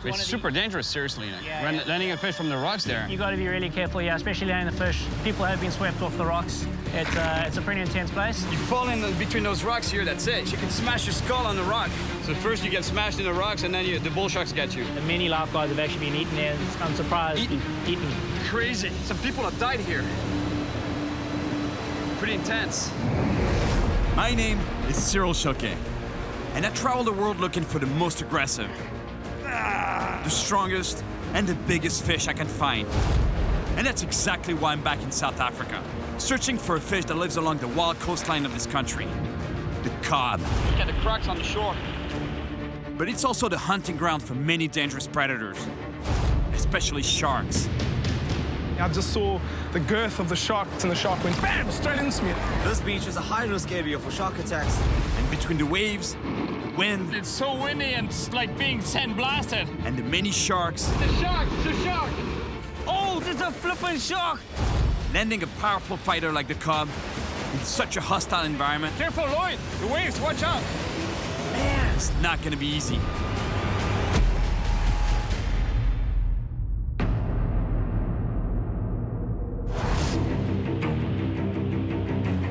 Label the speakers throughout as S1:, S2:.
S1: It's super dangerous, seriously.
S2: Yeah.
S1: Landing a fish from the rocks there.
S2: You got to be really careful, yeah, especially landing the fish. People have been swept off the rocks. It's a pretty intense place.
S1: You fall in between those rocks here, that's it. You can smash your skull on the rock. So first you get smashed in the rocks, and then the bull sharks get you.
S2: And many lifeguards have actually been eaten there. I'm surprised. Eaten.
S1: Crazy. Some people have died here. Pretty intense.
S3: My name is Cyril Chauquet, and I travel the world looking for the most aggressive, the strongest, and the biggest fish I can find. And that's exactly why I'm back in South Africa, searching for a fish that lives along the wild coastline of this country, the cod.
S1: Look at the cracks on the shore.
S3: But it's also the hunting ground for many dangerous predators, especially sharks.
S4: I just saw the girth of the shark, and the shark went bam, straight into me.
S5: This beach is a high-risk area for shark attacks.
S3: And between the waves, the wind,
S1: It's so windy and it's like being sandblasted.
S3: and the many sharks,
S1: The shark! It's a shark!
S2: Oh, there's a flipping shark!
S3: landing a powerful fighter like the cod in such a hostile environment,
S1: Careful, Lloyd! The waves, watch out!
S3: it's not gonna be easy.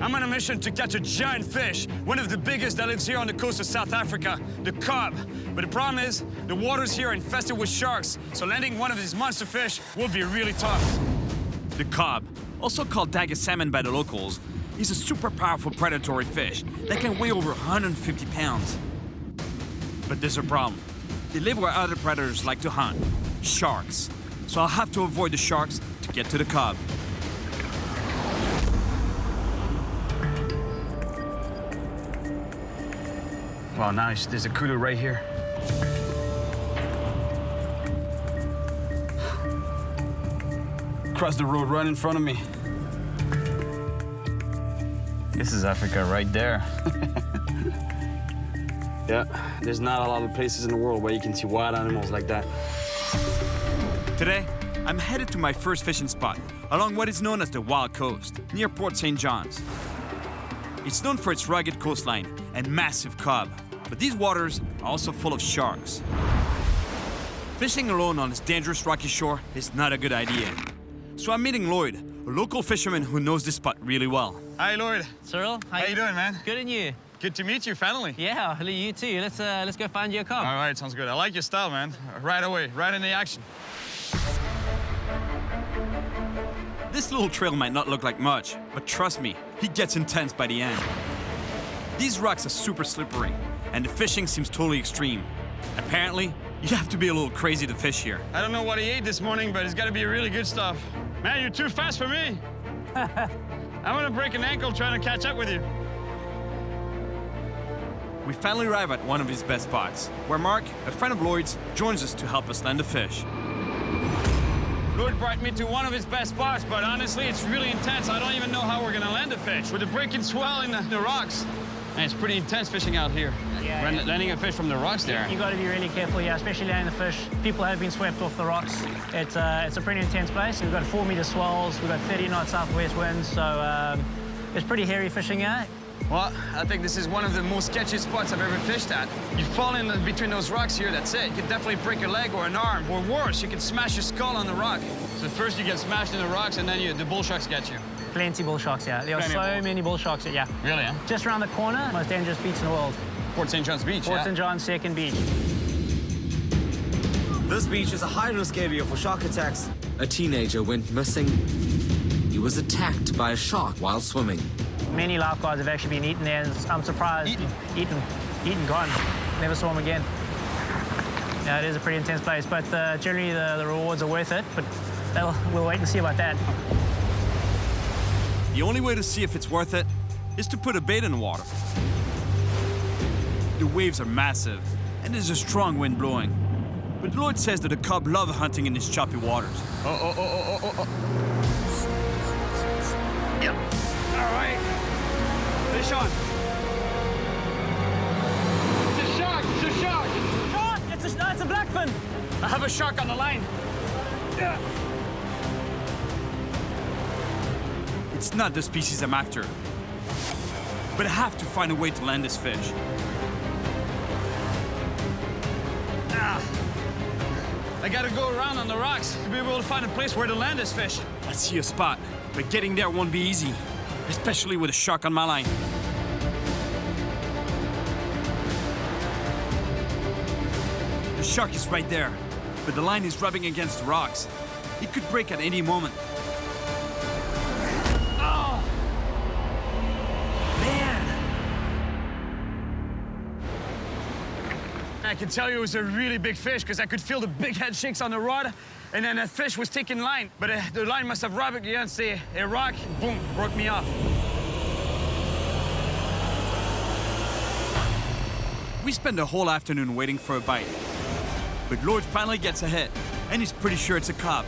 S1: I'm on a mission to catch a giant fish, one of the biggest that lives here on the coast of South Africa, the cod. But the problem is, the waters here are infested with sharks, so landing one of these monster fish will be really tough.
S3: The cod, also called dagger salmon by the locals, is a super powerful predatory fish that can weigh over 150 pounds. But there's a problem. They live where other predators like to hunt, sharks. So I'll have to avoid the sharks to get to the cod.
S1: Well, nice. There's a kudu right here. Across the road right in front of me. This is Africa right there. Yeah, there's not a lot of places in the world where you can see wild animals like that.
S3: Today, I'm headed to my first fishing spot along what is known as the Wild Coast, near Port St. John's. It's known for its rugged coastline and massive cod, but these waters are also full of sharks. Fishing alone on this dangerous rocky shore is not a good idea. So I'm meeting Lloyd, a local fisherman who knows this spot really well.
S1: Hi, Lloyd.
S2: Cyril,
S1: How you doing, man?
S2: Good, and you?
S1: Good to meet you, finally.
S2: Yeah, hello, you too. Let's go find you a
S1: All
S2: cod.
S1: right, sounds good. I like your style, man. Right away, right in the action.
S3: This little trail might not look like much, but trust me, it gets intense by the end. These rocks are super slippery, and the fishing seems totally extreme. Apparently, you have to be a little crazy to fish here.
S1: I don't know what he ate this morning, but it's got to be really good stuff. Man, you're too fast for me. I'm gonna break an ankle trying to catch up with you.
S3: We finally arrive at one of his best spots, where Mark, a friend of Lloyd's, joins us to help us land the fish.
S1: Lloyd brought me to one of his best spots, but honestly, it's really intense. I don't even know how we're gonna land the fish. With the breaking swell in the rocks. And it's pretty intense fishing out here.
S2: Yeah.
S1: Landing a fish from the rocks there.
S2: You got to be really careful, yeah, especially landing the fish. People have been swept off the rocks. It's a pretty intense place. We've got 4-meter swells. We've got 30-knot southwest winds, so it's pretty hairy fishing here.
S1: Well, I think this is one of the most sketchy spots I've ever fished at. You fall in between those rocks here, that's it. You can definitely break your leg or an arm, or worse, you can smash your skull on the rock. So first you get smashed in the rocks, and then the bull sharks get you.
S2: Plenty bull sharks, yeah. There are
S1: Plenty of
S2: so
S1: bulls.
S2: many bull sharks, yeah.
S1: Really, huh?
S2: Just around the corner, most dangerous beach in the world.
S1: Port St. John's Beach,
S2: Port
S1: yeah?
S2: St. John's second beach.
S5: This beach is a high-risk area for shark attacks. A teenager went missing. He was attacked by a shark while swimming.
S2: Many lifeguards have actually been eaten there, and I'm surprised. Eaten, gone. Never saw them again. Yeah, it is a pretty intense place, but generally the rewards are worth it, but we'll wait and see about that.
S3: The only way to see if it's worth it is to put a bait in the water. The waves are massive, and there's a strong wind blowing. But Lloyd says that the cub love hunting in these choppy waters.
S1: Oh. Yep. All right. Fish on. It's a shark! It's a shark!
S2: Shark! It's a blackfin!
S1: I have a shark on the line. Yeah.
S3: It's not the species I'm after. But I have to find a way to land this fish.
S1: I gotta go around on the rocks to be able to find a place where to land this fish.
S3: I see a spot, but getting there won't be easy, especially with a shark on my line. The shark is right there, but the line is rubbing against the rocks. It could break at any moment.
S1: Oh!
S3: Man!
S1: I can tell you it was a really big fish because I could feel the big head shakes on the rod, and then that fish was taking line. But the line must have rubbed against a rock, boom, broke me off.
S3: We spend the whole afternoon waiting for a bite. But Lloyd finally gets a hit, and he's pretty sure it's a cob.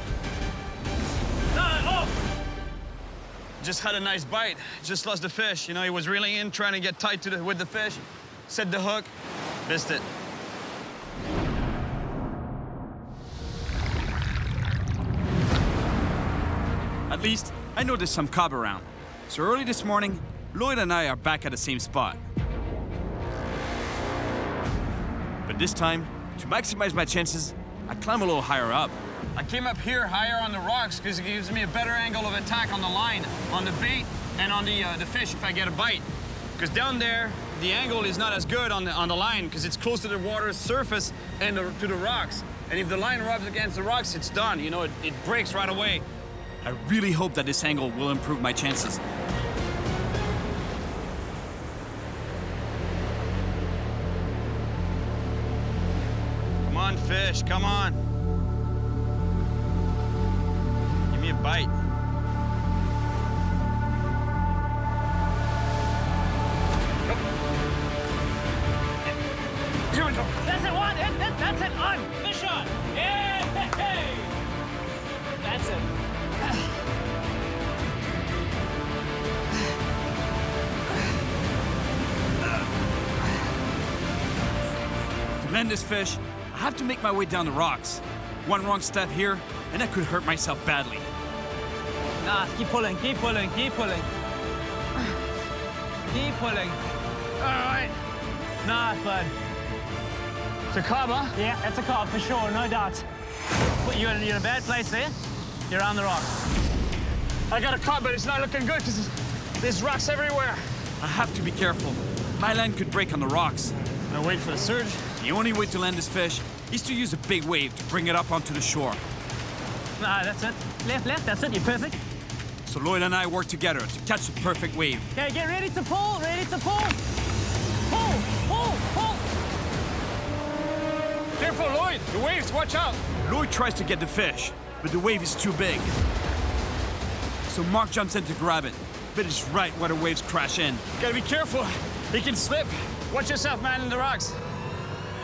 S1: Just had a nice bite, just lost the fish. You know, he was reeling in, trying to get tight with the fish. Set the hook, missed it.
S3: At least, I know there's some cob around. So early this morning, Lloyd and I are back at the same spot. But this time, to maximize my chances, I climb a little higher up.
S1: I came up here higher on the rocks because it gives me a better angle of attack on the line, on the bait, and on the fish if I get a bite. Because down there, the angle is not as good on the line because it's close to the water's surface and to the rocks. And if the line rubs against the rocks, it's done. You know, it breaks right away.
S3: I really hope that this angle will improve my chances.
S1: Come on, fish, come on. Give me a bite. Here we go.
S2: That's it, one. That's it, on. Fish on. Yeah, hey. That's it.
S3: To land this fish, I have to make my way down the rocks. One wrong step here, and I could hurt myself badly.
S2: Nah, keep pulling, keep pulling, keep pulling. Keep pulling.
S1: All right.
S2: Nah, bud.
S1: It's a cob, huh?
S2: Yeah, that's a cob for sure, no doubt. You're in a bad place there. You're on the rocks.
S1: I got a cob, but it's not looking good because there's rocks everywhere.
S3: I have to be careful. My line could break on the rocks.
S1: Now wait for the surge.
S3: The only way to land this fish is to use a big wave to bring it up onto the shore.
S2: Nah, that's it. Left, that's it, you're perfect.
S3: So Lloyd and I work together to catch the perfect wave.
S2: Okay, get ready to pull, ready to pull. Pull, pull, pull.
S1: Careful, Lloyd. The waves, watch out.
S3: Lloyd tries to get the fish, but the wave is too big. So Mark jumps in to grab it, but it's right where the waves crash in.
S1: Gotta be careful. He can slip. Watch yourself, man, in the rocks.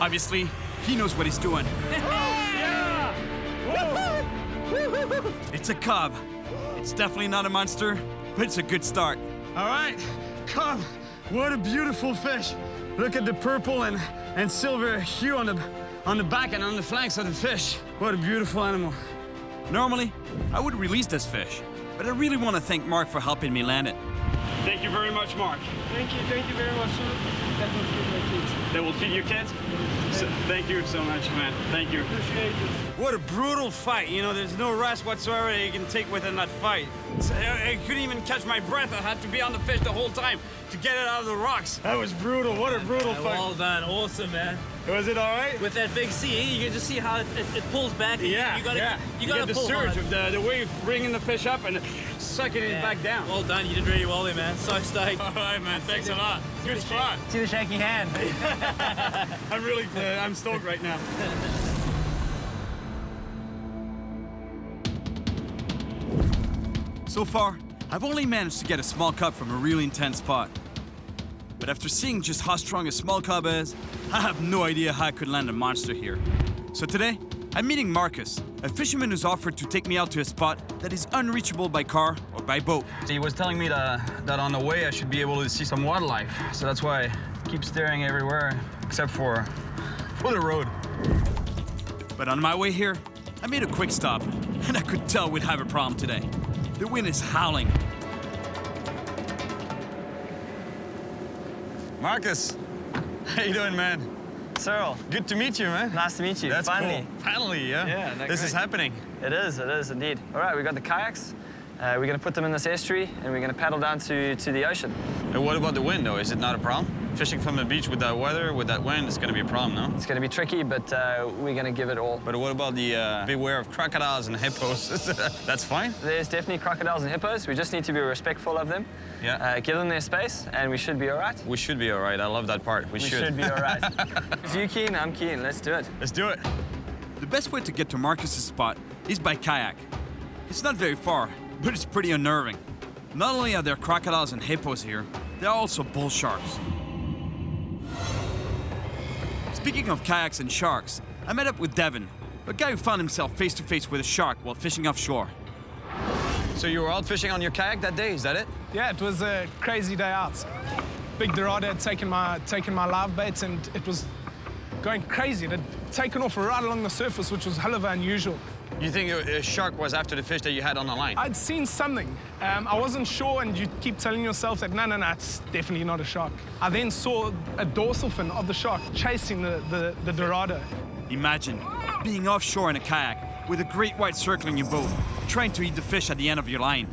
S3: Obviously, he knows what he's doing.
S1: Yeah! Whoa!
S3: It's a cob. It's definitely not a monster, but it's a good start.
S1: All right, come. What a beautiful fish. Look at the purple and silver hue on the back and on the flanks of the fish. What a beautiful animal.
S3: Normally, I would release this fish, but I really want to thank Mark for helping me land it.
S1: Thank you very much, Mark.
S4: Thank you very much, sir. That will feed my kids.
S1: That will feed your kids? So, thank you so much, man. Thank you.
S4: Appreciate it.
S1: What a brutal fight. You know, there's no rest whatsoever you can take within that fight. So I couldn't even catch my breath. I had to be on the fish the whole time to get it out of the rocks. That was brutal. What a brutal fight.
S2: Well done, awesome, man.
S1: Was it all right?
S2: With that big sea, you can just see how it pulls back.
S1: Yeah,
S2: you gotta,
S1: yeah.
S2: You gotta
S1: get the
S2: pull
S1: surge
S2: hard.
S1: of the wave bringing the fish up and sucking it back down.
S2: Well done, you did really well there, man. So stoked.
S1: All right, man. Thanks a lot. Good spot.
S2: See the shaking hand.
S1: I'm stoked right now.
S3: So far, I've only managed to get a small cub from a really intense spot. But after seeing just how strong a small cub is, I have no idea how I could land a monster here. So today, I'm meeting Marcus, a fisherman who's offered to take me out to a spot that is unreachable by car or by boat.
S1: He was telling me that on the way I should be able to see some wildlife. So that's why I keep staring everywhere except for the road.
S3: But on my way here, I made a quick stop, and I could tell we'd have a problem today. The wind is howling.
S1: Marcus, how you doing, man?
S2: Cyril,
S1: Good to meet you, man.
S2: nice to meet you.
S1: That's
S2: Finally.
S1: cool. Finally, yeah.
S2: Yeah, no,
S1: This is
S2: great.
S1: happening.
S2: It is indeed. All right, we got the kayaks. We're going to put them in this estuary, and we're going to paddle down to the ocean.
S1: And what about the wind, though? Is it not a problem? Fishing from the beach with that weather, with that wind, it's going to be a problem, no?
S2: It's going to be tricky, but we're going to give it all.
S1: But what about the beware of crocodiles and hippos? That's fine?
S2: There's definitely crocodiles and hippos. We just need to be respectful of them.
S1: Yeah.
S2: Give them their space, and we should be all right.
S1: We should be all right. I love that part. We
S2: We should be all right. If you're keen, I'm keen. Let's do it.
S1: Let's do it.
S3: The best way to get to Marcus's spot is by kayak. It's not very far, but it's pretty unnerving. Not only are there crocodiles and hippos here, there are also bull sharks. Speaking of kayaks and sharks, I met up with Devin, a guy who found himself face to face with a shark while fishing offshore.
S1: So you were out fishing on your kayak that day, is that it?
S4: Yeah, it was a crazy day out. Big Dorado had taken my live baits and it was going crazy. It had taken off right along the surface, which was hell of unusual.
S1: You think a shark was after the fish that you had on the line?
S4: I'd seen something. I wasn't sure, and you keep telling yourself that, no, it's definitely not a shark. I then saw a dorsal fin of the shark chasing the Dorado.
S3: Imagine being offshore in a kayak with a great white circling your boat, trying to eat the fish at the end of your line.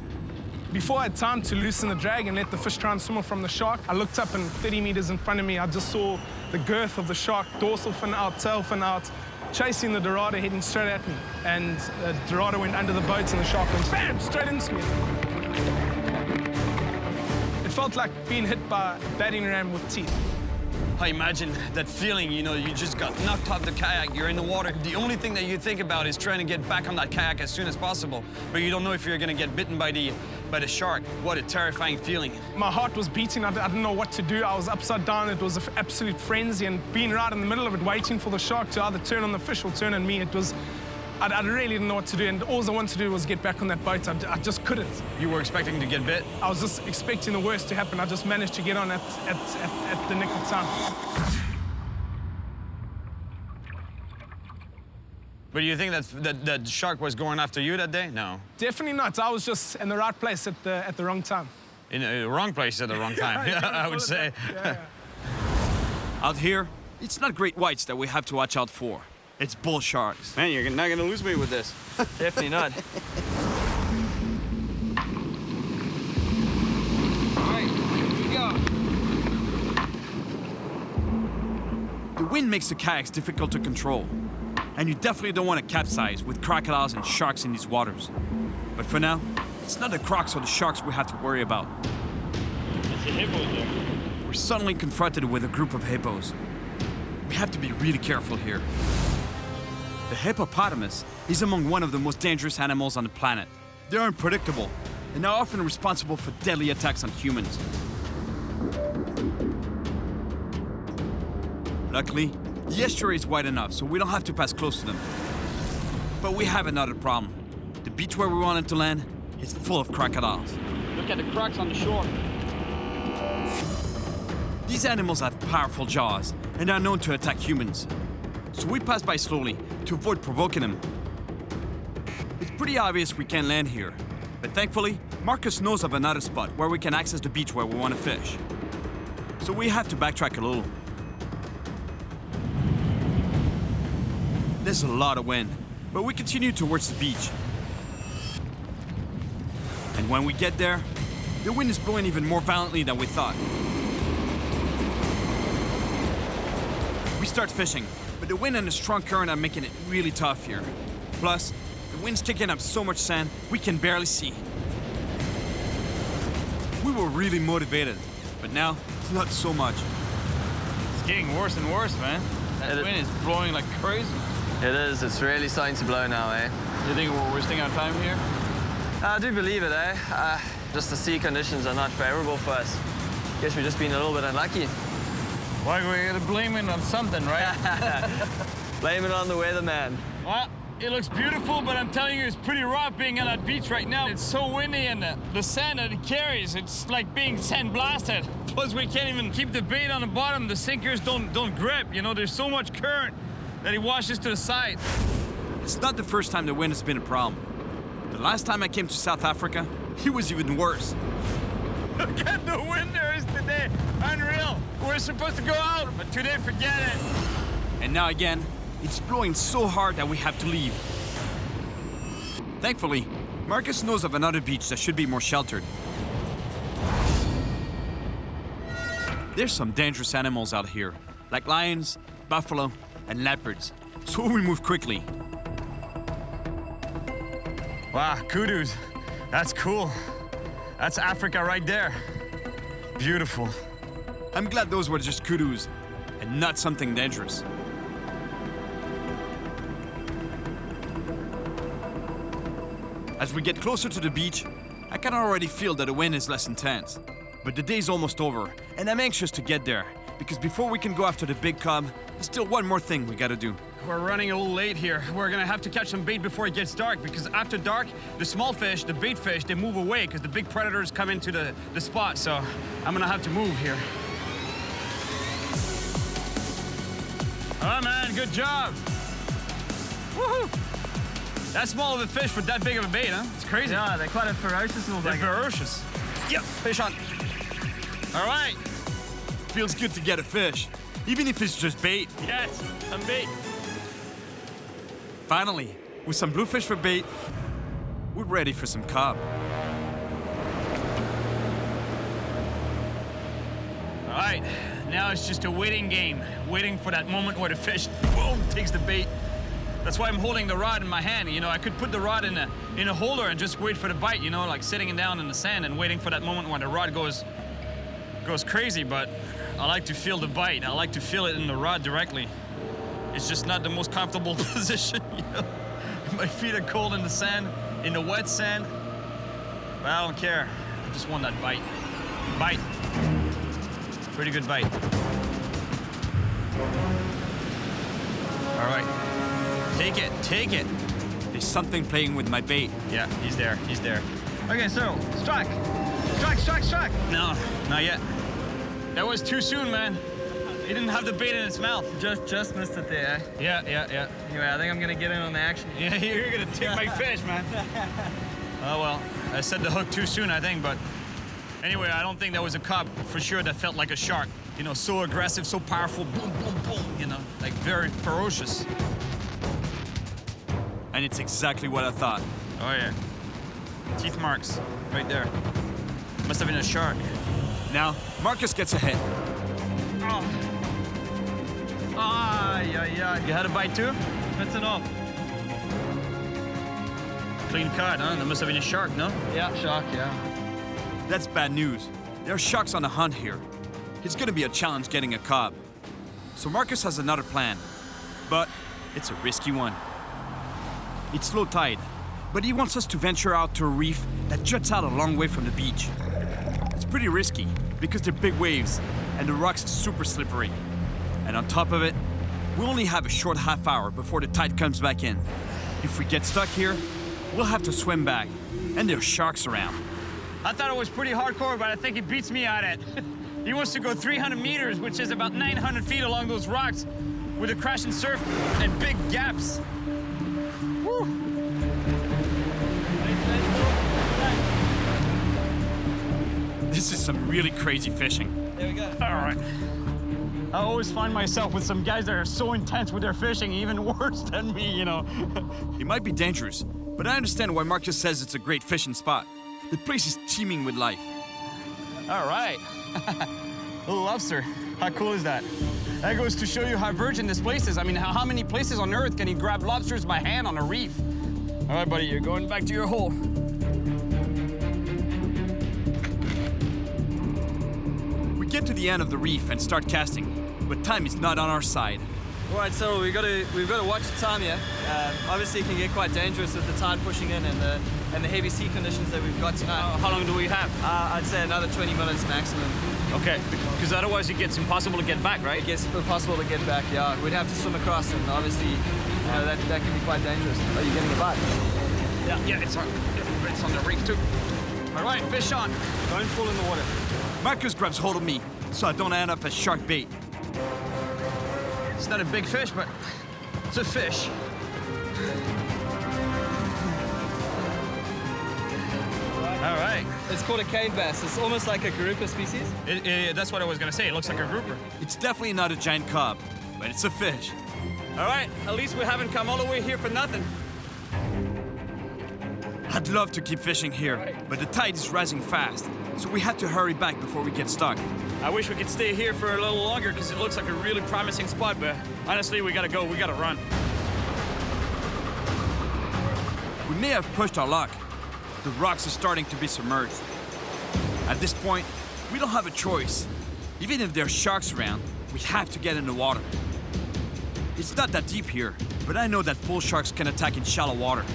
S4: Before I had time to loosen the drag and let the fish try and swim off from the shark, I looked up and 30 meters in front of me, I just saw the girth of the shark, dorsal fin out, tail fin out, chasing the Dorado, heading straight at me. And the Dorado went under the boat and the shark went bam, straight into me. It felt like being hit by a battering ram with teeth.
S1: I imagine that feeling, you know, you just got knocked off the kayak, you're in the water. The only thing that you think about is trying to get back on that kayak as soon as possible, but you don't know if you're gonna get bitten by the shark. What a terrifying feeling.
S4: My heart was beating, I didn't know what to do. I was upside down, it was an absolute frenzy, and being right in the middle of it, waiting for the shark to either turn on the fish or turn on me, it was, I really didn't know what to do, and all I wanted to do was get back on that boat. I just couldn't.
S1: You were expecting to get bit?
S4: I was just expecting the worst to happen. I just managed to get on at the nick of time.
S1: But you think that shark was going after you that day? No.
S4: Definitely not. I was just in the right place at the wrong time.
S1: In the wrong place at the wrong time, yeah, I would say.
S4: Yeah.
S3: Out here, it's not great whites that we have to watch out for. It's bull sharks.
S1: Man, you're not gonna lose me with this.
S2: Definitely not.
S1: All right, here we go.
S3: The wind makes the kayaks difficult to control. And you definitely don't want to capsize with crocodiles and sharks in these waters. But for now, it's not the crocs or the sharks we have to worry about.
S1: It's a hippo there.
S3: We're suddenly confronted with a group of hippos. We have to be really careful here. The hippopotamus is among one of the most dangerous animals on the planet. They're unpredictable and are often responsible for deadly attacks on humans. Luckily, the estuary is wide enough so we don't have to pass close to them. But we have another problem. The beach where we wanted to land is full of crocodiles.
S1: Look at the crocs on the shore.
S3: These animals have powerful jaws and are known to attack humans. So we pass by slowly to avoid provoking them. It's pretty obvious we can't land here, but thankfully, Marcus knows of another spot where we can access the beach where we want to fish. So we have to backtrack a little. There's a lot of wind, but we continue towards the beach. And when we get there, the wind is blowing even more violently than we thought. We start fishing, but the wind and the strong current are making it really tough here. Plus, the wind's kicking up so much sand, we can barely see. We were really motivated, but now, not so much.
S1: It's getting worse and worse, man. That wind is blowing like crazy.
S2: It is. It's really starting to blow now, eh?
S1: You think we're wasting our time here?
S2: I do believe it, eh? Just the sea conditions are not favorable for us. Guess we've just been a little bit unlucky.
S1: Why we gotta blame it on something, right?
S2: Blame it on the weatherman.
S1: Well, it looks beautiful, but I'm telling you, it's pretty rough being on that beach right now. It's so windy, and the sand that it carries, it's like being sandblasted. Plus, we can't even keep the bait on the bottom. The sinkers don't grip. You know, there's so much current that it washes to the side.
S3: It's not the first time the wind has been a problem. The last time I came to South Africa, it was even worse.
S1: Look at the wind there is today. Unreal. We're supposed to go out, but today, forget it.
S3: And now again, it's blowing so hard that we have to leave. Thankfully, Marcus knows of another beach that should be more sheltered. There's some dangerous animals out here, like lions, buffalo, and leopards, so we move quickly.
S1: Wow, kudos. That's cool. That's Africa right there. Beautiful.
S3: I'm glad those were just kudos, and not something dangerous. As we get closer to the beach, I can already feel that the wind is less intense. But the day's almost over, and I'm anxious to get there, because before we can go after the big cub, there's still one more thing we gotta do.
S1: We're running a little late here. We're gonna have to catch some bait before it gets dark, because after dark, the small fish, the bait fish, they move away because the big predators come into the spot, so I'm gonna have to move here. Oh man, good job. Woohoo! That's small of a fish for that big of a bait, huh? It's crazy.
S2: Yeah, they're quite a ferocious little
S1: They're
S2: bugger.
S1: ferocious. Yep, fish on. All right.
S3: Feels good to get a fish, even if it's just bait.
S1: Yes, some bait.
S3: Finally, with some bluefish for bait, we're ready for some cod.
S1: All right, now it's just a waiting game, waiting for that moment where the fish, boom, takes the bait. That's why I'm holding the rod in my hand. You know, I could put the rod in a holder and just wait for the bite, you know, like sitting it down in the sand and waiting for that moment when the rod goes crazy, but I like to feel the bite. I like to feel it in the rod directly. It's just not the most comfortable position, you know. My feet are cold in the sand, in the wet sand. But I don't care. I just want that bite. Bite. Pretty good bite. All right. Take it, take it.
S3: There's something playing with my bait.
S1: Yeah, he's there, he's there.
S2: Okay, Cyril, strike. Strike, strike, strike.
S1: No, not yet. That was too soon, man. He didn't have the bait in its mouth.
S2: Just missed it there.
S1: Yeah.
S2: Anyway, I think I'm gonna get in on the action.
S1: Yeah, you're gonna take my fish, man. Oh, well, I set the hook too soon, I think, but anyway, I don't think that was a cod for sure that felt like a shark. You know, so aggressive, so powerful, boom, boom, boom, you know, like very ferocious.
S3: And it's exactly what I thought.
S1: Oh, yeah. Teeth marks, right there. Must have been a shark.
S3: Now, Marcus gets a hit.
S1: Oh. Yeah. You had a bite too?
S2: That's enough.
S1: Clean cod, huh? That must have been a shark, no?
S2: Yeah, shark, yeah.
S3: That's bad news. There are sharks on the hunt here. It's gonna be a challenge getting a cod. So Marcus has another plan, but it's a risky one. It's low tide, but he wants us to venture out to a reef that juts out a long way from the beach. It's pretty risky because they're big waves and the rocks are super slippery. And on top of it, we only have a short half hour before the tide comes back in. If we get stuck here, we'll have to swim back, and there are sharks around.
S1: I thought it was pretty hardcore, but I think he beats me at it. He wants to go 300 meters, which is about 900 feet along those rocks with a crashing surf and big gaps. Woo.
S3: This is some really crazy fishing.
S2: There we go.
S1: All right. I always find myself with some guys that are so intense with their fishing, even worse than me, you know.
S3: It might be dangerous, but I understand why Marcus says it's a great fishing spot. The place is teeming with life.
S1: All right. Little lobster. How cool is that? That goes to show you how virgin this place is. I mean, how many places on Earth can you grab lobsters by hand on a reef? All right, buddy, you're going back to your hole.
S3: We get to the end of the reef and start casting, but time is not on our side.
S6: All right, so we've got to watch the time here. Obviously, it can get quite dangerous with the tide pushing in and the heavy sea conditions that we've got tonight.
S1: How long do we have?
S6: I'd say another 20 minutes maximum.
S1: Okay, because otherwise it gets impossible to get back, right?
S6: It gets impossible to get back. Yeah, we'd have to swim across, and obviously, that can be quite dangerous. Are you getting a bite?
S1: Yeah, it's on the reef too. All right, fish on.
S6: Don't fall in the water.
S3: Marcus grabs hold of me, so I don't end up as shark bait.
S1: It's not a big fish, but it's a fish. All right.
S6: It's called a cave bass. It's almost like a grouper species.
S1: That's what I was gonna say. It looks like a grouper.
S3: It's definitely not a giant cod, but it's a fish. All right, at least we haven't come all the way here for nothing. I'd love to keep fishing here, but the tide is rising fast, so we have to hurry back before we get stuck. I wish we could stay here for a little longer because it looks like a really promising spot, but honestly, we gotta go, we gotta run. We may have pushed our luck. The rocks are starting to be submerged. At this point, we don't have a choice. Even if there are sharks around, we have to get in the water. It's not that deep here, but I know that bull sharks can attack in shallow water.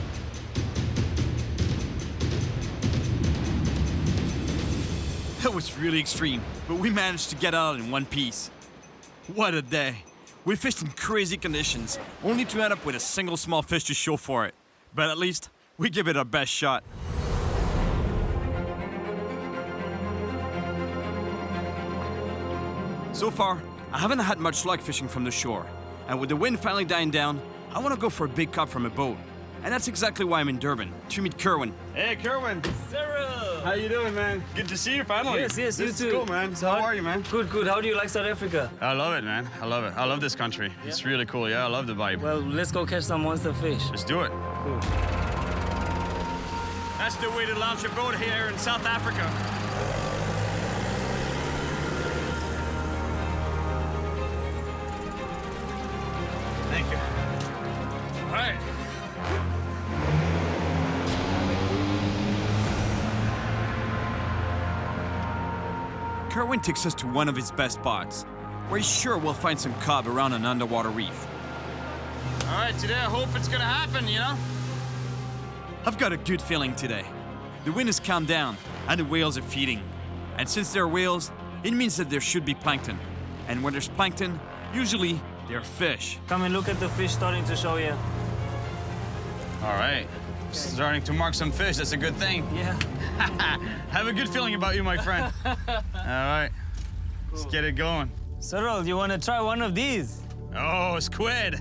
S3: That was really extreme, but we managed to get out in one piece. What a day. We fished in crazy conditions, only to end up with a single small fish to show for it. But at least, we give it our best shot. So far, I haven't had much luck fishing from the shore. And with the wind finally dying down, I want to go for a big cod from a boat. And that's exactly why I'm in Durban, to meet Kerwin. Hey, Kerwin.
S6: Cyril!
S3: How you doing, man? Good to see you finally.
S6: Yes,
S3: this
S6: you
S3: is
S6: too.
S3: Cool, man.
S6: So
S3: how are you, man?
S6: Good. How do you like South Africa?
S1: I love it, man. I love it. I love this country. Yeah. It's really cool. Yeah, I love the vibe.
S6: Well, let's go catch some monster fish.
S1: Let's do it.
S6: Cool.
S3: That's the way to launch a boat here in South Africa. Thank you. All right. Kerwin takes us to one of his best spots, where he's sure we'll find some cod around an underwater reef.
S1: All right, today I hope it's gonna happen, you know?
S3: I've got a good feeling today. The wind has calmed down, and the whales are feeding. And since there are whales, it means that there should be plankton. And when there's plankton, usually there are fish.
S6: Come and look at the fish starting to show here.
S1: All right. Starting to mark some fish, that's a good thing.
S6: Yeah.
S1: Have a good feeling about you, my friend. All right, let's get it going.
S6: Cyril, you want to try one of these?
S1: Oh, squid.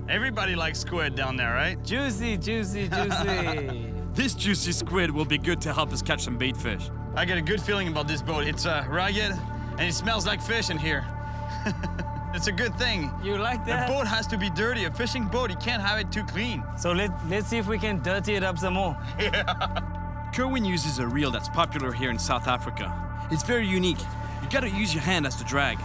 S1: Everybody likes squid down there, right?
S6: Juicy.
S3: This juicy squid will be good to help us catch some bait fish.
S1: I get a good feeling about this boat. It's rugged, and it smells like fish in here. It's a good thing.
S6: You like that?
S1: A boat has to be dirty. A fishing boat, you can't have it too clean.
S6: So let's see if we can dirty it up some more.
S1: Yeah.
S3: Kerwin uses a reel that's popular here in South Africa. It's very unique. You gotta use your hand as the drag.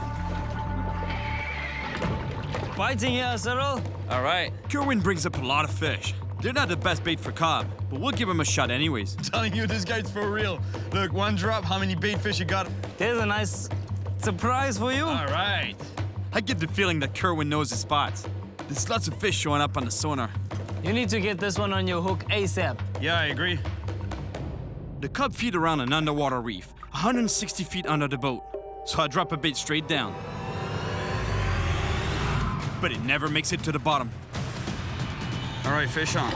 S6: Biting here, Cyril.
S1: All right.
S3: Kerwin brings up a lot of fish. They're not the best bait for cod, but we'll give them a shot anyways.
S1: I'm telling you, this guy's for real. Look, one drop, how many bait fish you got?
S6: There's a nice surprise for you.
S1: All right.
S3: I get the feeling that Kerwin knows his spots. There's lots of fish showing up on the sonar.
S6: You need to get this one on your hook ASAP.
S1: Yeah, I agree.
S3: The cod feed around an underwater reef, 160 feet under the boat. So I drop a bait straight down. But it never makes it to the bottom.
S1: All right, fish on.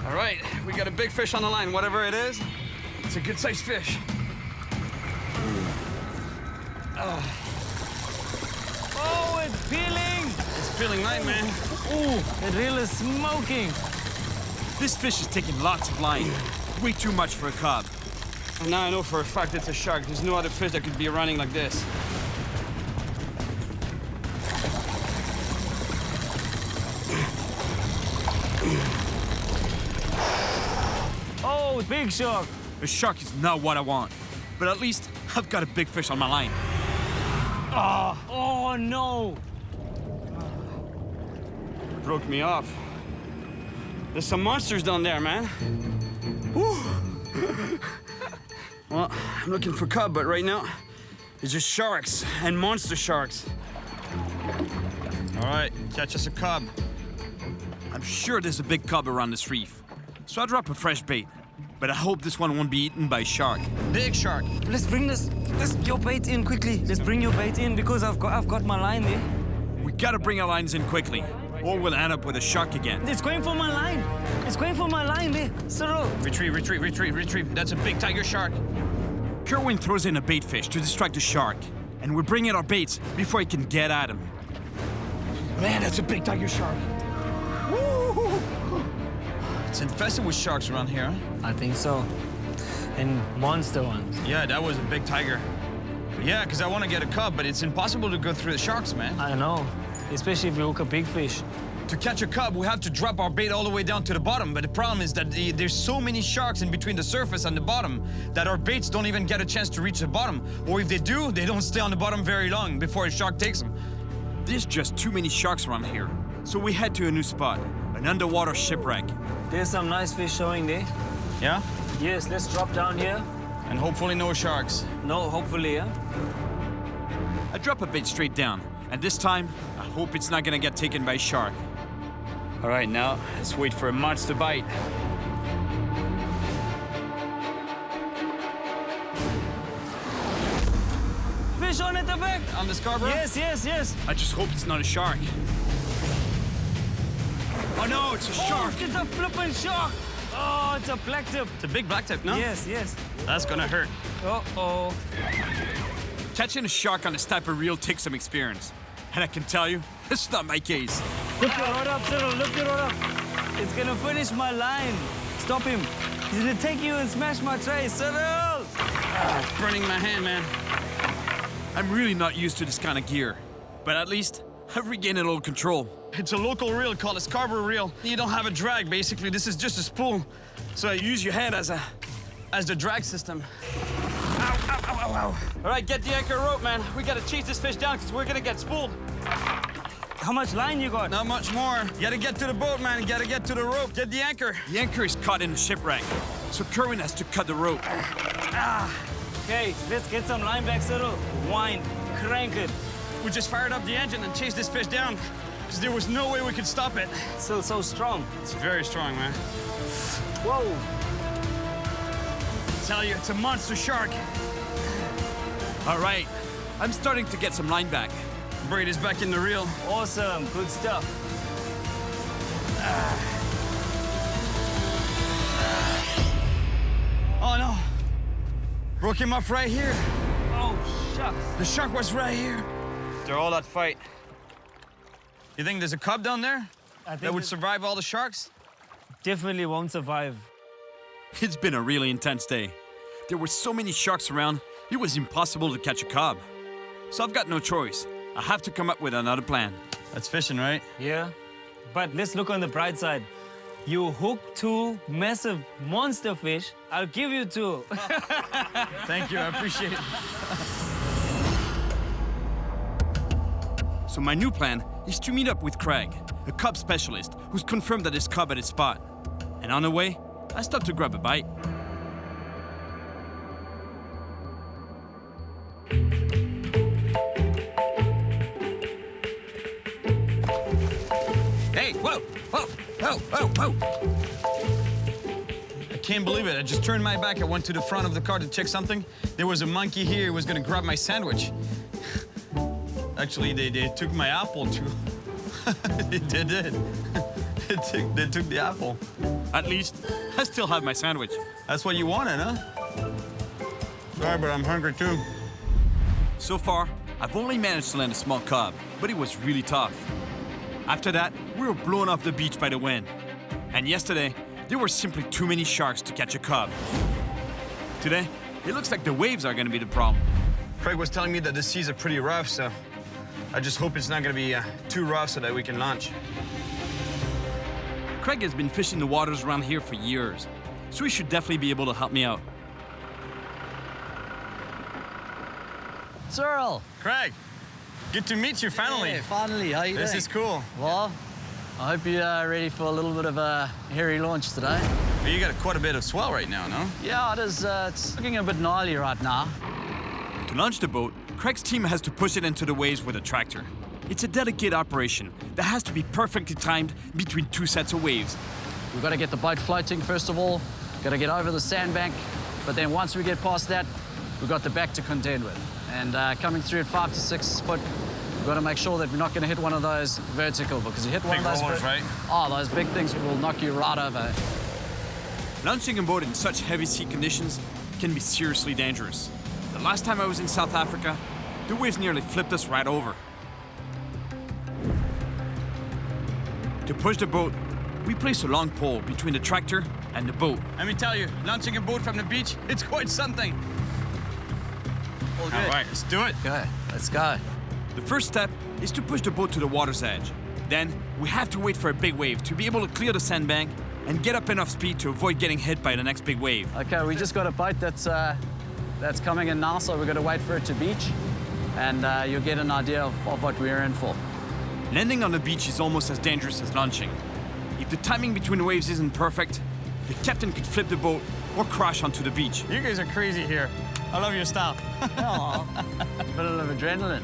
S1: All right, we got a big fish on the line, whatever it is. It's a good-sized fish.
S6: Oh, it's peeling.
S1: It's peeling light, man.
S6: Ooh, the reel is smoking.
S3: This fish is taking lots of line. Way too much for a cod.
S1: And now I know for a fact it's a shark. There's no other fish that could be running like this.
S6: Oh, big shark.
S3: A shark is not what I want. But at least I've got a big fish on my line.
S6: Oh, no.
S1: Broke me off. There's some monsters down there, man. Whew. Well, I'm looking for cod, but right now, it's just sharks and monster sharks. All right, catch us a cub.
S3: I'm sure there's a big cub around this reef. So I drop a fresh bait. But I hope this one won't be eaten by a shark.
S1: Big shark.
S6: Let's bring your bait in quickly. Let's bring your bait in because I've got my line there.
S3: We gotta bring our lines in quickly, or we'll end up with a shark again.
S6: It's going for my line. It's going for my line there. Cyril.
S1: Retrieve. That's a big tiger shark.
S3: Kerwin throws in a bait fish to distract the shark, and we're bringing our baits before he can get at him.
S1: Man, that's a big tiger shark. Woo! It's infested with sharks around here, huh?
S6: I think so. And monster ones.
S1: Yeah, that was a big tiger. Yeah, because I want to get a cub, but it's impossible to go through the sharks, man.
S7: I know, especially if you hook a big fish.
S1: To catch a cub, we have to drop our bait all the way down to the bottom, but the problem is that there's so many sharks in between the surface and the bottom that our baits don't even get a chance to reach the bottom. Or if they do, they don't stay on the bottom very long before a shark takes them.
S3: There's just too many sharks around here, so we head to a new spot, an underwater shipwreck.
S7: There's some nice fish showing there.
S1: Yeah?
S7: Yes, let's drop down here.
S1: And hopefully no sharks.
S7: No, hopefully, yeah?
S3: I drop a bait straight down, and this time, I hope it's not gonna get taken by a shark.
S1: All right, now let's wait for a monster bite.
S7: Fish on at the back!
S1: On the Scarborough?
S7: Yes.
S3: I just hope it's not a shark. Oh no, it's a shark!
S7: Oh, it's a flippin' shark! Oh, it's a black tip.
S1: It's a big black tip, no?
S7: Yes.
S1: That's gonna hurt.
S7: Uh-oh.
S3: Catching a shark on this type of reel takes some experience. And I can tell you, it's not my case.
S7: Lift your rod up, Cyril, lift your rod up. It's gonna finish my line. Stop him. He's gonna take you and smash my tray, Cyril!
S1: It's burning my hand, man.
S3: I'm really not used to this kind of gear. But at least, I've regained a little control.
S1: It's a local reel called a Scarborough reel. You don't have a drag, basically. This is just a spool. So you use your hand as the drag system. Ow. All right, get the anchor rope, man. We gotta chase this fish down because we're gonna get spooled.
S7: How much line you got?
S1: Not much more. You gotta get to the boat, man. You gotta get to the rope. Get the anchor.
S3: The anchor is caught in the shipwreck, so Kerwin has to cut the rope.
S7: Okay, let's get some line back, Cyril. Wind, crank it.
S1: We just fired up the engine and chased this fish down because there was no way we could stop it.
S7: It's still so strong.
S1: It's very strong, man.
S7: Whoa.
S1: I tell you, it's a monster shark.
S3: All right, I'm starting to get some line back.
S1: Braid is back in the reel.
S7: Awesome, good stuff.
S1: Oh no! Broke him off right here.
S7: Oh, shucks.
S1: The shark was right here. They're all that fight. You think there's a cub down there
S7: I think
S1: that would
S7: it
S1: survive all the sharks?
S7: definitely won't survive.
S3: It's been a really intense day. There were so many sharks around, it was impossible to catch a cub. So I've got no choice. I have to come up with another plan.
S1: That's fishing, right?
S7: Yeah, but let's look on the bright side. You hook 2 massive monster fish, I'll give you 2.
S1: Thank you, I appreciate it.
S3: So my new plan is to meet up with Craig, a cub specialist who's confirmed that there's cub at his spot. And on the way, I stop to grab a bite.
S1: Hey, whoa! I can't believe it. I just turned my back. I went to the front of the car to check something. There was a monkey here who was gonna grab my sandwich. Actually, they took my apple too. They did. They took the apple.
S3: At least, I still have my sandwich.
S1: That's what you wanted, huh? Sorry, but I'm hungry too.
S3: So far, I've only managed to land a small cub, but it was really tough. After that, we were blown off the beach by the wind. And yesterday, there were simply too many sharks to catch a cub. Today, it looks like the waves are gonna be the problem.
S1: Craig was telling me that the seas are pretty rough, so I just hope it's not gonna be too rough so that we can launch.
S3: Craig has been fishing the waters around here for years, so he should definitely be able to help me out.
S8: Cyril!
S1: Craig, good to meet you finally.
S8: Yeah, finally, how you doing?
S1: This is cool.
S8: Well, I hope you're ready for a little bit of a hairy launch today.
S1: But you got quite a bit of swell right now, no?
S8: Yeah, it is. It's looking a bit gnarly right now.
S3: To launch the boat, Craig's team has to push it into the waves with a tractor. It's a delicate operation that has to be perfectly timed between 2 sets of waves.
S8: We've got to get the boat floating first of all. Got to get over the sandbank. But then once we get past that, we've got the back to contend with. And coming through at 5 to 6 foot, we've got to make sure that we're not going to hit one of those vertical, because you hit one
S1: Big
S8: of those...
S1: rollers, right?
S8: Oh, those big things will knock you right over.
S3: Launching a boat in such heavy sea conditions can be seriously dangerous. The last time I was in South Africa, the waves nearly flipped us right over. To push the boat, we place a long pole between the tractor and the boat.
S1: Let me tell you, launching a boat from the beach, it's quite something.
S6: All good.
S1: All right, let's do it.
S8: Okay, let's go.
S3: The first step is to push the boat to the water's edge. Then, we have to wait for a big wave to be able to clear the sandbank and get up enough speed to avoid getting hit by the next big wave.
S8: Okay, we just got a boat that's coming in now, so we're gonna wait for it to beach, and you'll get an idea of what we're in for.
S3: Landing on the beach is almost as dangerous as launching. If the timing between waves isn't perfect, the captain could flip the boat or crash onto the beach.
S1: You guys are crazy here. I love your style.
S8: Bit of adrenaline.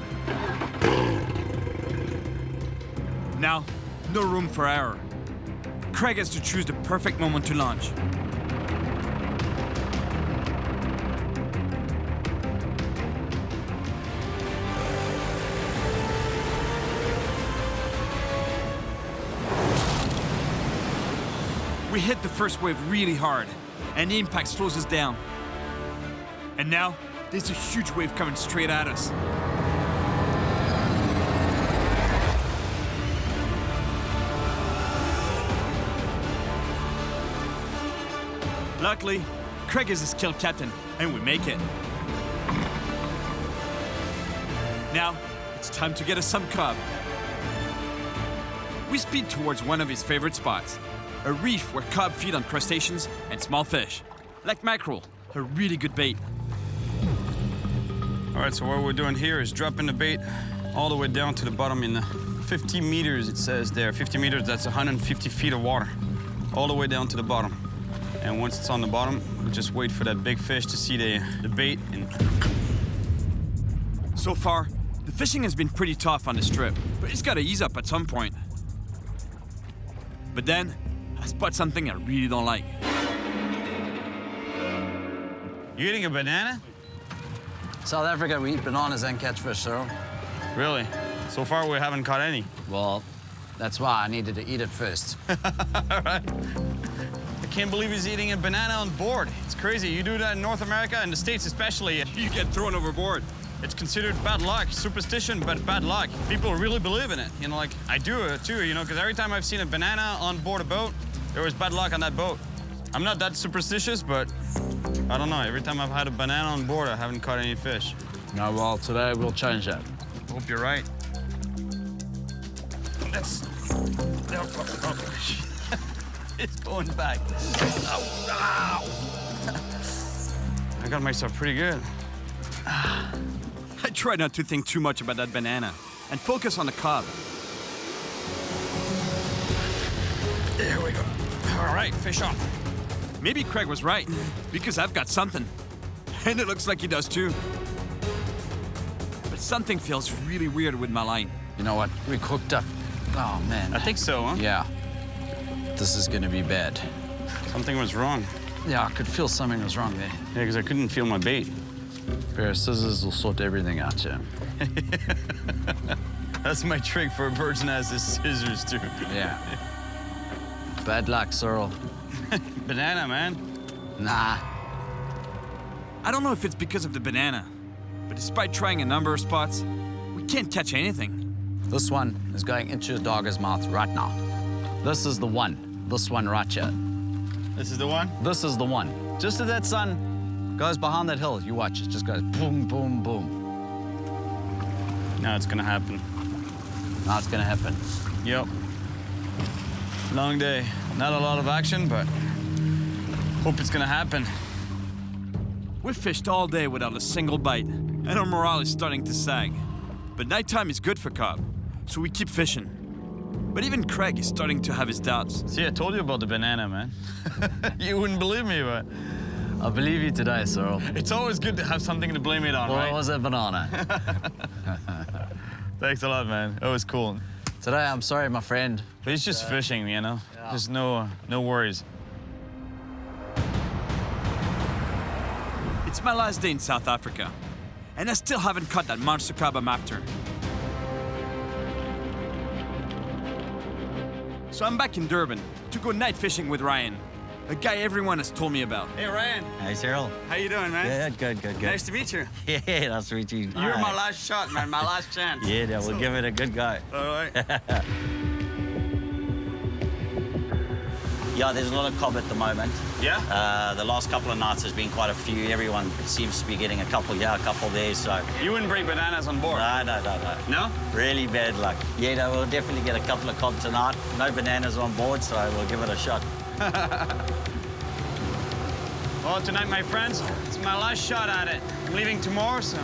S3: Now, no room for error. Craig has to choose the perfect moment to launch. We hit the first wave really hard, and the impact slows us down. And now, there's a huge wave coming straight at us. Luckily, Craig is a skilled captain, and we make it. Now, it's time to get us some cod. We speed towards one of his favorite spots, a reef where cod feed on crustaceans and small fish, like mackerel, a really good bait.
S1: All right, so what we're doing here is dropping the bait all the way down to the bottom in 50 meters, it says there. 50 meters, that's 150 feet of water, all the way down to the bottom. And once it's on the bottom, we just wait for that big fish to see the bait. And
S3: So far, the fishing has been pretty tough on this trip, but it's got to ease up at some point. But then, I spot something I really don't like.
S1: You eating a banana?
S8: South Africa, we eat bananas and catch fish, Cyril.
S1: Really? So far, we haven't caught any.
S8: Well, that's why I needed to eat it first.
S1: All right. I can't believe he's eating a banana on board. It's crazy. You do that in North America, and the States especially,
S3: You get thrown overboard.
S1: it's considered bad luck, superstition, but bad luck. People really believe in it. You know, like, I do it too, you know, because every time I've seen a banana on board a boat, there was bad luck on that boat. I'm not that superstitious, but I don't know. Every time I've had a banana on board, I haven't caught any fish.
S8: No, well, today we'll change that.
S1: Hope you're right. That's... It's going back. Ow. I got myself pretty good.
S3: I try not to think too much about that banana and focus on the cod.
S1: There we go. All right, fish on.
S3: Maybe Craig was right, because I've got something. And it looks like he does too. But something feels really weird with my line.
S8: You know what? We cooked up. Oh, man.
S1: I think so, huh?
S8: Yeah. This is gonna be bad.
S1: Something was wrong.
S8: Yeah, I could feel something was wrong there.
S1: Yeah, because I couldn't feel my bait.
S8: A pair of scissors will sort everything out, yeah.
S1: That's my trick for a bird's nest is scissors, too.
S8: Yeah. Bad luck, Cyril.
S1: Banana, man.
S8: Nah.
S3: I don't know if it's because of the banana, but despite trying a number of spots, we can't catch anything.
S8: This one is going into the dogger's mouth right now. This is the one. This one right here.
S1: This is the one?
S8: This is the one. Just as that sun goes behind that hill, you watch it. Just goes boom, boom, boom.
S1: Now it's gonna happen.
S8: Now it's gonna happen.
S1: Yep. Long day. Not a lot of action, but hope it's gonna happen.
S3: We've fished all day without a single bite, and our morale is starting to sag. But nighttime is good for cod, so we keep fishing. But even Craig is starting to have his doubts.
S1: See, I told you about the banana, man. You wouldn't believe me, but
S8: I believe you today, Cyril.
S1: it's always good to have something to blame it on,
S8: Well,
S1: right?
S8: it was a banana.
S1: Thanks a lot, man. That was cool.
S8: Today, I'm sorry, my friend.
S1: But it's just fishing, you know? There's no worries.
S3: It's my last day in South Africa, and I still haven't caught that monster cod I'm after. So I'm back in Durban to go night fishing with Ryan, a guy everyone has told me about.
S1: Hey, Ryan.
S9: Hey, Cyril.
S1: How you doing, man?
S9: Good.
S1: Nice to meet you.
S9: Yeah, nice to meet you.
S1: You're my last shot, man. My last chance.
S9: Yeah, we'll give it a good go.
S1: All right.
S9: Yeah, there's a lot of cob at the moment.
S1: Yeah?
S9: The last couple of nights there's been quite a few. Everyone seems to be getting a couple here, a couple there, so...
S1: You wouldn't bring bananas on board?
S9: No.
S1: No?
S9: Really bad luck. Yeah, no, we'll definitely get a couple of cob tonight. No bananas on board, so we'll give it a shot.
S1: Well, tonight, my friends, it's my last shot at it. I'm leaving tomorrow, so...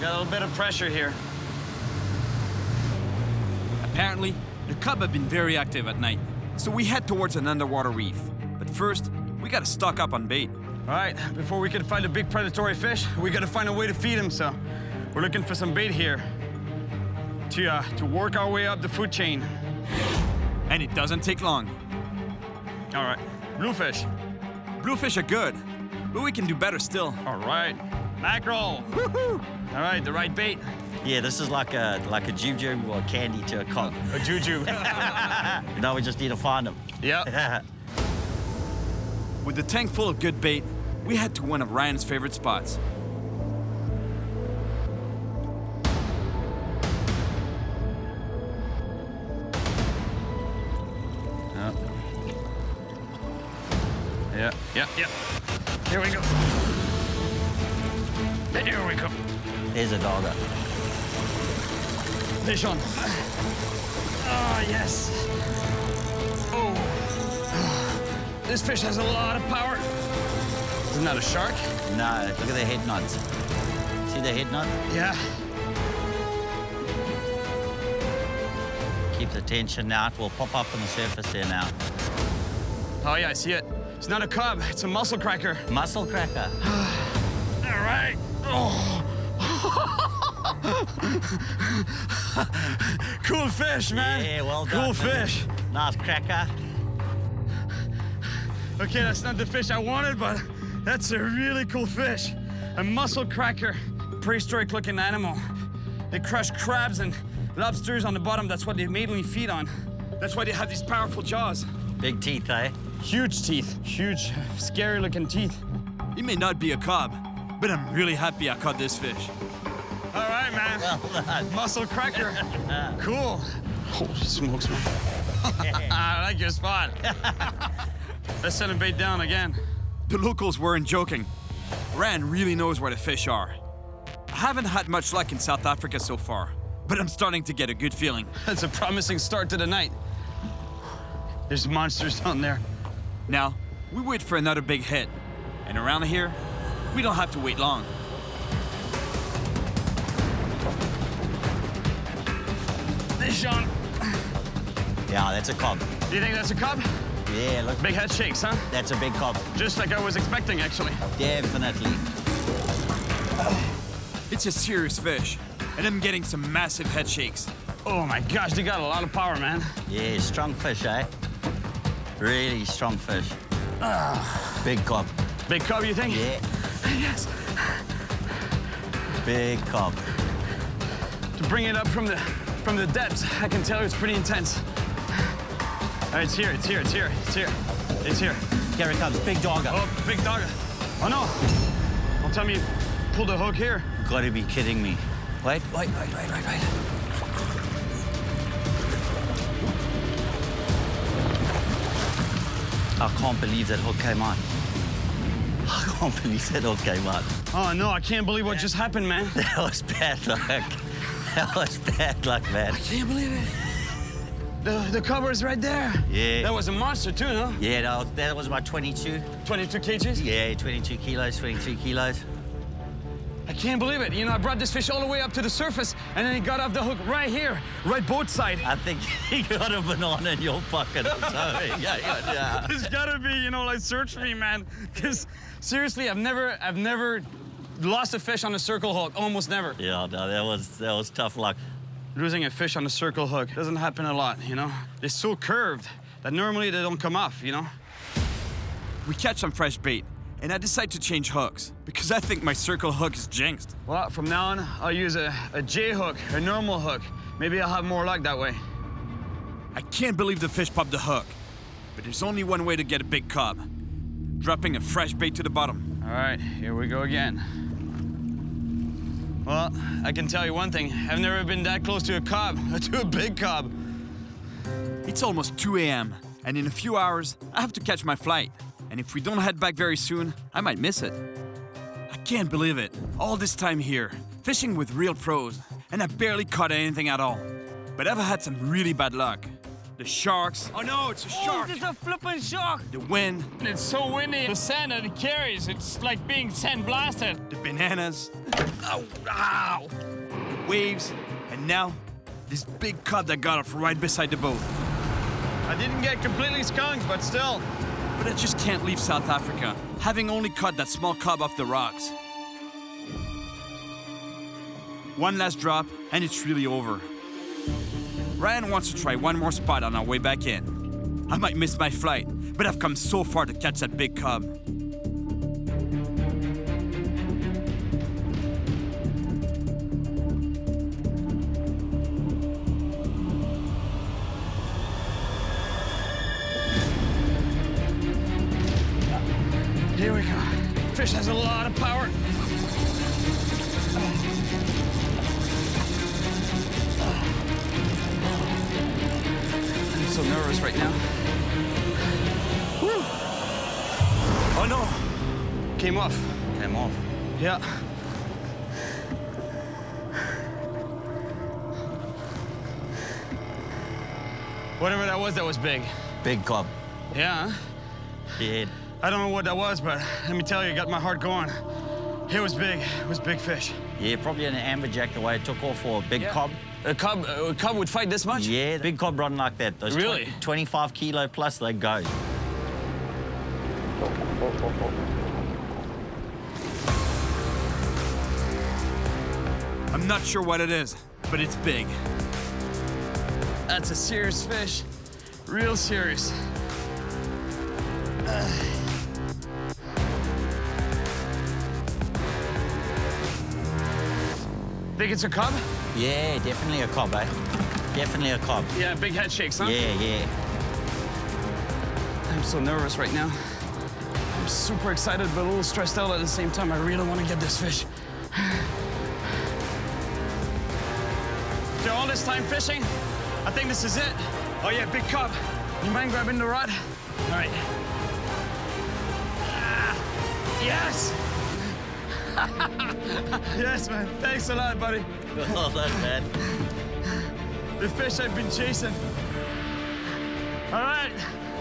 S1: Got a little bit of pressure here.
S3: Apparently, the cub have been very active at night, so we head towards an underwater reef. But first, we gotta stock up on bait.
S1: All right, before we can find a big predatory fish, we gotta find a way to feed him, so we're looking for some bait here to work our way up the food chain.
S3: And it doesn't take long.
S1: All right, bluefish.
S3: Bluefish are good, but we can do better still.
S1: All right, mackerel. Woohoo! All right, the right bait.
S9: Yeah, this is like a juju or candy to a cob.
S1: A juju.
S9: Now we just need to find them.
S1: Yep.
S3: With the tank full of good bait, we head to one of Ryan's favorite spots.
S1: Yeah. Here we go. Here we go.
S9: There's a dogger.
S1: Fish on. Oh, yes. Oh. This fish has a lot of power. Isn't that a shark?
S9: No, look at the head nods. See the head nod?
S1: Yeah.
S9: Keep the tension now. It will pop up on the surface there now.
S1: Oh, yeah, I see it. It's not a cub, it's a mussel cracker.
S9: Mussel cracker.
S1: All right. Oh. Cool fish, man.
S9: Yeah, well done.
S1: Cool fish.
S9: Nice cracker.
S1: Okay, that's not the fish I wanted, but that's a really cool fish. A mussel cracker, prehistoric looking animal. They crush crabs and lobsters on the bottom. That's what they mainly feed on. That's why they have these powerful jaws.
S9: Big teeth, eh?
S1: Huge teeth, huge, scary looking teeth.
S3: It may not be a cod, but I'm really happy I caught this fish.
S1: All right, man.
S9: Well done.
S1: Mussel cracker. Cool. Holy smokes, man. I like your spot. Let's send a bait down again.
S3: The locals weren't joking. Ryan really knows where the fish are. I haven't had much luck in South Africa so far, but I'm starting to get a good feeling.
S1: That's a promising start to the night. There's monsters down there.
S3: Now, we wait for another big hit. And around here, we don't have to wait long.
S1: Fish on.
S9: Yeah, that's a cob.
S1: Do you think that's a cub?
S9: Yeah, look.
S1: Big head shakes, huh?
S9: That's a big cob.
S1: Just like I was expecting, actually.
S9: Definitely.
S3: It's a serious fish, and I'm getting some massive head shakes.
S1: Oh my gosh, they got a lot of power, man.
S9: Yeah, strong fish, eh? Really strong fish. Big cob.
S1: Big cub, you think?
S9: Yeah,
S1: Yes.
S9: big cob.
S1: To bring it up from the depths, I can tell it's pretty intense. All right, it's here.
S9: Here it comes, big dogger.
S1: Oh, big dogger. Oh no. Don't tell me you pulled the hook here.
S9: Gotta be kidding me. Wait. I can't believe that hook came out. I can't believe that hook came out.
S1: Oh no, I can't believe what just happened, man.
S9: That was bad luck. That was bad luck, man.
S1: I can't believe it. The cover is right there.
S9: Yeah.
S1: That was a monster too, no?
S9: Yeah, that was about 22.
S1: 22 kgs?
S9: Yeah, 22 kilos, 23 kilos.
S1: I can't believe it. You know, I brought this fish all the way up to the surface, and then he got off the hook right here, right boat side.
S9: I think you got a banana in your pocket or something. Yeah.
S1: There's gotta be, you know, like, search me, man. Because seriously, I've never lost a fish on a circle hook. Almost never.
S9: Yeah, no, that was tough luck.
S1: Losing a fish on a circle hook doesn't happen a lot, you know? They're so curved that normally they don't come off, you know?
S3: We catch some fresh bait, and I decide to change hooks because I think my circle hook is jinxed.
S1: Well, from now on, I'll use a J hook, a normal hook. Maybe I'll have more luck that way.
S3: I can't believe the fish popped the hook, but there's only one way to get a big cod. Dropping a fresh bait to the bottom.
S1: All right, here we go again. Well, I can tell you one thing. I've never been that close to a cob, to a big cob.
S3: It's almost 2 a.m. and in a few hours, I have to catch my flight. And if we don't head back very soon, I might miss it. I can't believe it. All this time here, fishing with real pros, and I barely caught anything at all. But I've had some really bad luck. The sharks. Oh no, it's a shark.
S7: It's a flippin' shark.
S3: The wind.
S1: It's so windy. The sand that it carries, it's like being sandblasted.
S3: The bananas.
S1: Ow, ow.
S3: The waves. And now, this big cod that got off right beside the boat.
S1: I didn't get completely skunked, but still.
S3: But I just can't leave South Africa, having only caught that small cod off the rocks. One last drop, and it's really over. Ryan wants to try one more spot on our way back in. I might miss my flight, but I've come so far to catch that big cub.
S1: Here we go. Fish has a lot of power. I'm so nervous right now. Woo. Oh no! Came off.
S9: Came off.
S1: Yeah. Whatever that was big.
S9: Big cob.
S1: Yeah.
S9: Yeah.
S1: I don't know what that was, but let me tell you, it got my heart going. It was big. It was big fish.
S9: Yeah, probably an amberjack the way it took off, or a big cob.
S1: A cub would fight this much?
S9: Yeah, big cob run like that. Those
S1: Really?
S9: 25 kilo plus, they go.
S3: I'm not sure what it is, but it's big.
S1: That's a serious fish. Real serious. Think it's a cub?
S9: Yeah, definitely a cob, eh? Definitely a cob.
S1: Yeah, big head shakes, huh?
S9: Yeah, yeah.
S1: I'm so nervous right now. I'm super excited, but a little stressed out at the same time. I really want to get this fish. After all this time fishing, I think this is it. Oh yeah, big cub. You mind grabbing the rod? All right. Yes! Yes, man. Thanks a lot, buddy.
S9: Well done, man.
S1: The fish I've been chasing. All right,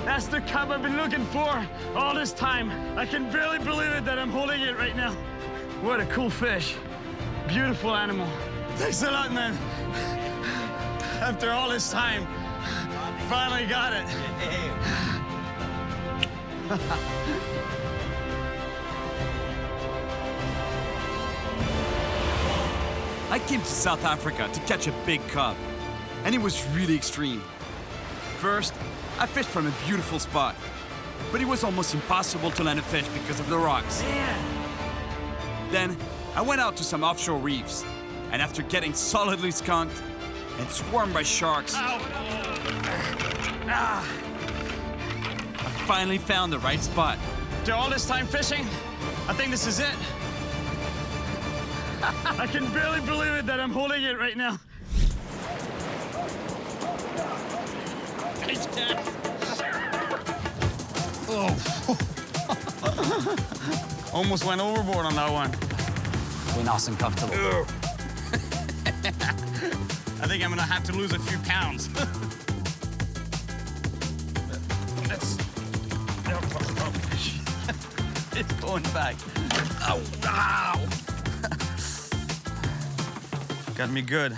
S1: that's the cub I've been looking for all this time. I can barely believe it that I'm holding it right now. What a cool fish. Beautiful animal. Thanks a lot, man. After all this time, finally got it.
S3: I came to South Africa to catch a big cub, and it was really extreme. First, I fished from a beautiful spot, but it was almost impossible to land a fish because of the rocks. Then, I went out to some offshore reefs, and after getting solidly skunked and swarmed by sharks, I finally found the right spot.
S1: After all this time fishing, I think this is it. I can barely believe it that I'm holding it right now. Nice catch. Oh. Almost went overboard on that one.
S8: We're nice and comfortable.
S1: I think I'm gonna have to lose a few pounds.
S3: It's going back.
S1: Ow, ow. Got me good.